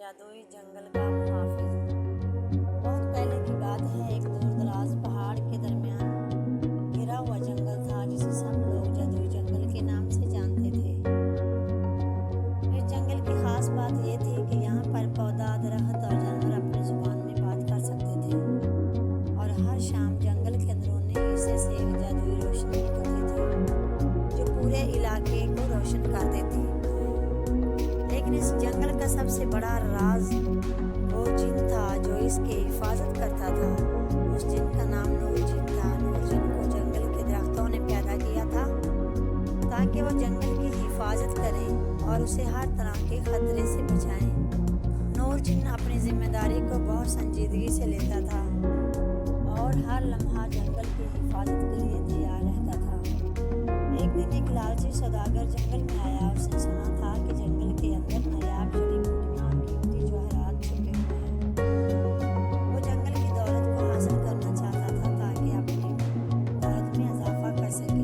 जादुई जंगल का मुहाफिज। बहुत पहले की बात है, एक दूर दराज पहाड़ के दरमियान घिरा हुआ जंगल था जिसे सब लोग जादुई जंगल के नाम से जानते थे। इस जंगल की खास बात यह थी कि यहाँ पर पौधा, दरख्त और जानवर अपनी जुबान में बात कर सकते थे और हर शाम जंगल के अंदरूनी हिस्से से एक जादुई रोशनी निकलती थी जो पूरे इलाके को रोशन कर देती। लेकिन इस जंगल का सबसे बड़ा राज वो जिन था जो इसकी हिफाजत करता था। उस जिन का नाम नूर जिन था। नूर जिन को जंगल के दरख्तों ने पैदा किया था ताकि वो जंगल की हिफाजत करे और उसे हर तरह के खतरे से बचाए। नूर जिन अपनी जिम्मेदारी को बहुत संजीदगी से लेता था और हर लम्हा जंगल की हिफाजत के लिए तैयार रहता था। एक दिन एक लालची सौदागर जंगल में आया। उसने सुना था कि जंगल के अंदर नायाब जड़ी बूटियां और कीमती जवाहरात छुपे हुए हैं। वो जंगल की दौलत को हासिल करना चाहता था ताकि अपनी दौलत में इजाफा कर सके।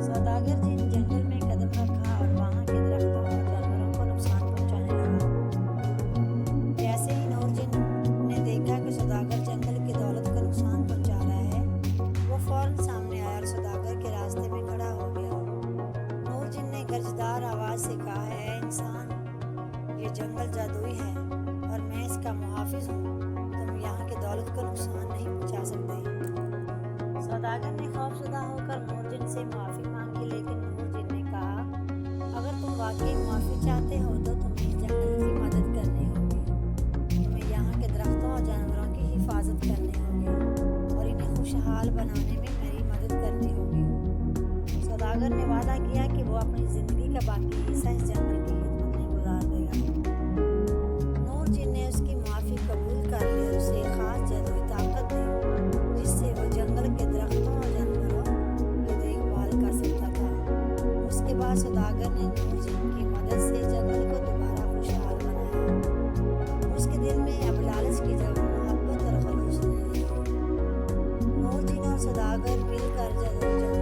सौदागर जिन जंगल में कदम रखा और वहाँ के दरख्तों और जानवरों को नुकसान पहुँचाने लगा। जैसे ही नूर जिन ने देखा कि सौदागर जंगल की दौलत को नुकसान पहुँचा रहा है, वो फौरन सामने आया और सौदागर के रास्ते में खड़ा हो गया। नूर जिन ने गर्जदार आवाज से कहा, है इंसान, ये जंगल जादुई है और मैं इसका मुहाफिज हूँ। तुम यहाँ की दौलत को नुकसान नहीं पहुँचा सकते। सौदागर ने खौफजदा होकर नूर जिन से माफ़ी मांगी, लेकिन नूर जिन ने कहा, अगर तुम वाकई माफ़ी चाहते हो तो तुम्हें इस जंगल की मदद करनी होगी। तुम्हें यहाँ के दरख्तों और जानवरों की हिफाजत करनी होगी और इन्हें खुशहाल बनाने में मेरी मदद करनी होगी। सौदागर ने वादा किया कि वो अपनी ज़िंदगी का बाकी हिस्सा इस जंगल की खिदमत में गुजार देगा। नूर जिन ने उसकी माफ़ी कबूल कर ली और उसे एक खास जादुई ताकत दी जिससे वो जंगल के दरख्तों और जानवरों की देखभाल कर सकता था। उसके बाद सौदागर ने नूर जिन की मदद से जंगल को दोबारा खुशहाल बनाया। उसके दिल में अब लालच की जगह मोहब्बत और खलूस रहने लगी। नूर जिन और सौदागर मिलकर जादुई